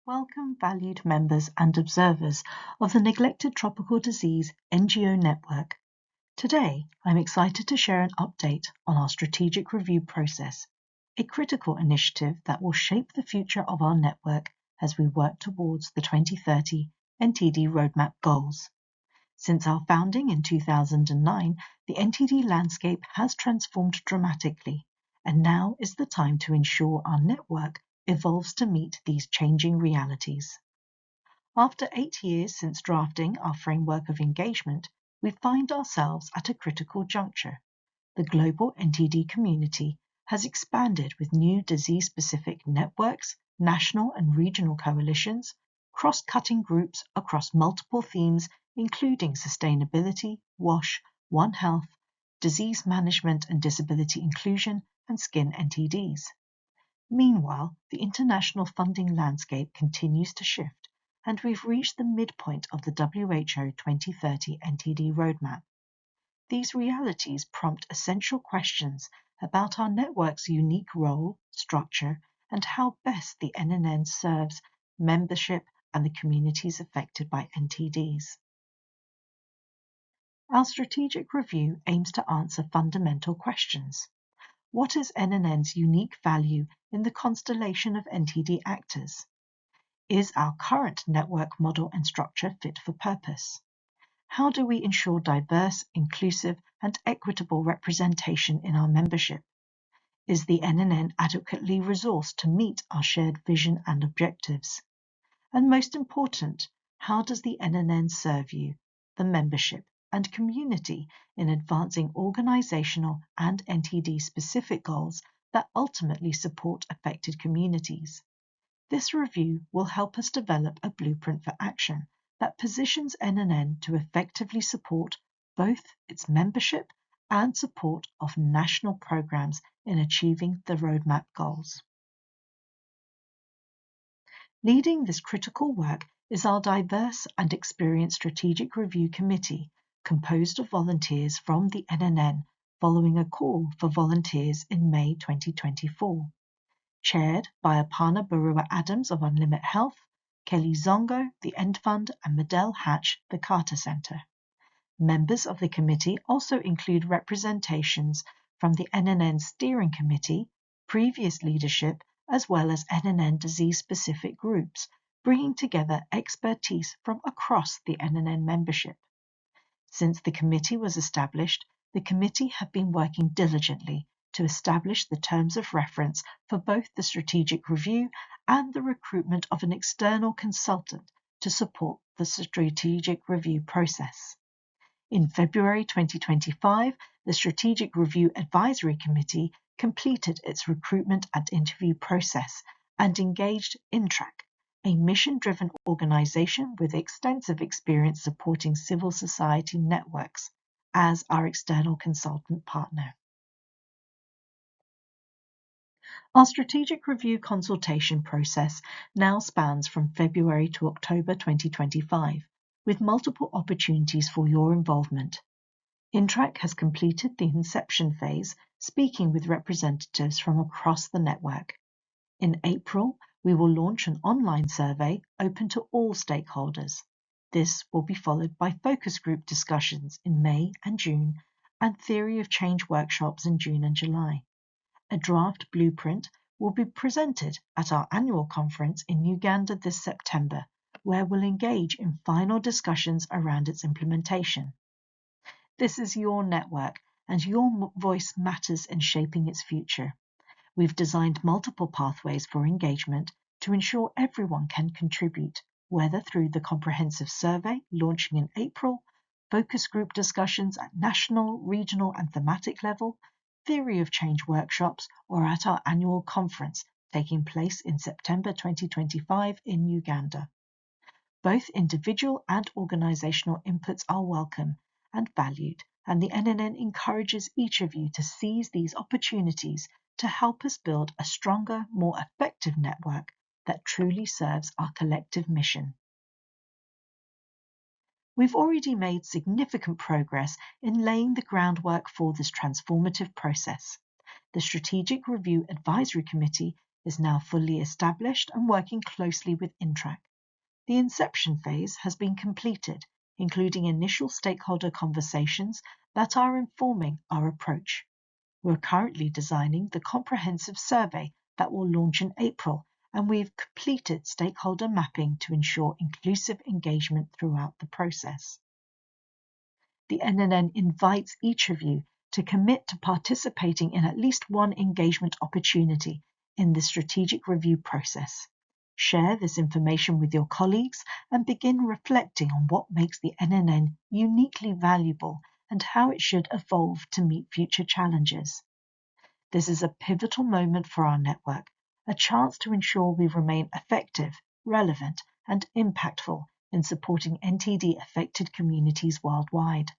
Welcome, valued members and observers of the Neglected Tropical Disease NGO Network. Today, I'm excited to share an update on our strategic review process, a critical initiative that will shape the future of our network as we work towards the 2030 NTD Roadmap goals. Since our founding in 2009, the NTD landscape has transformed dramatically, and now is the time to ensure our network evolves to meet these changing realities. After 8 years since drafting our framework of engagement, we find ourselves at a critical juncture. The global NTD community has expanded with new disease-specific networks, national and regional coalitions, cross-cutting groups across multiple themes including sustainability, WASH, One Health, disease management and disability inclusion, and skin NTDs. Meanwhile, the international funding landscape continues to shift, and we've reached the midpoint of the WHO 2030 NTD Roadmap. These realities prompt essential questions about our network's unique role, structure, and how best the NNN serves membership and the communities affected by NTDs. Our strategic review aims to answer fundamental questions. What is NNN's unique value in the constellation of NTD actors? Is our current network model and structure fit for purpose? How do we ensure diverse, inclusive, and equitable representation in our membership? Is the NNN adequately resourced to meet our shared vision and objectives? And most important, how does the NNN serve you, the membership, and community in advancing organizational and NTD-specific goals that ultimately support affected communities? This review will help us develop a blueprint for action that positions NNN to effectively support both its membership and support of national programs in achieving the roadmap goals. Leading this critical work is our diverse and experienced Strategic Review Committee, composed of volunteers from the NNN following a call for volunteers in May 2024. Chaired by Aparna Barua-Adams of Unlimit Health, Kelly Zongo, the End Fund, and Medell Hatch, the Carter Center. Members of the committee also include representations from the NNN Steering Committee, previous leadership, as well as NNN disease-specific groups, bringing together expertise from across the NNN membership. Since the committee was established, the committee have been working diligently to establish the terms of reference for both the strategic review and the recruitment of an external consultant to support the strategic review process. In February 2025, the Strategic Review Advisory Committee completed its recruitment and interview process and engaged INTRAC, a mission-driven organization with extensive experience supporting civil society networks, as our external consultant partner. Our strategic review consultation process now spans from February to October 2025, with multiple opportunities for your involvement. INTRAC has completed the inception phase, speaking with representatives from across the network. In April, we will launch an online survey open to all stakeholders. This will be followed by focus group discussions in May and June and theory of change workshops in June and July. A draft blueprint will be presented at our annual conference in Uganda this September, where we'll engage in final discussions around its implementation. This is your network, and your voice matters in shaping its future. We've designed multiple pathways for engagement to ensure everyone can contribute, whether through the comprehensive survey launching in April, focus group discussions at national, regional, and thematic level, theory of change workshops, or at our annual conference taking place in September 2025 in Uganda. Both individual and organizational inputs are welcome and valued, and the NNN encourages each of you to seize these opportunities to help us build a stronger, more effective network that truly serves our collective mission. We've already made significant progress in laying the groundwork for this transformative process. The Strategic Review Advisory Committee is now fully established and working closely with Intrac. The inception phase has been completed, including initial stakeholder conversations that are informing our approach. We're currently designing the comprehensive survey that will launch in April, and we've completed stakeholder mapping to ensure inclusive engagement throughout the process. The NNN invites each of you to commit to participating in at least one engagement opportunity in the strategic review process. Share this information with your colleagues and begin reflecting on what makes the NNN uniquely valuable and how it should evolve to meet future challenges. This is a pivotal moment for our network, a chance to ensure we remain effective, relevant, and impactful in supporting NTD affected communities worldwide.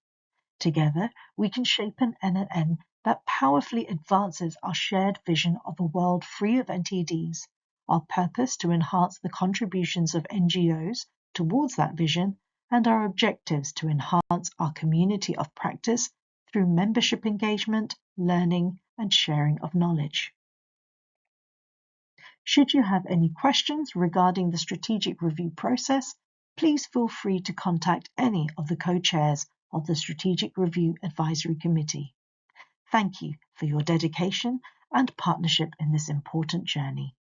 Together, we can shape an NNN that powerfully advances our shared vision of a world free of NTDs, our purpose to enhance the contributions of NGOs towards that vision, and our objectives to enhance our community of practice through membership engagement, learning, and sharing of knowledge. Should you have any questions regarding the strategic review process, please feel free to contact any of the co-chairs of the Strategic Review Advisory Committee. Thank you for your dedication and partnership in this important journey.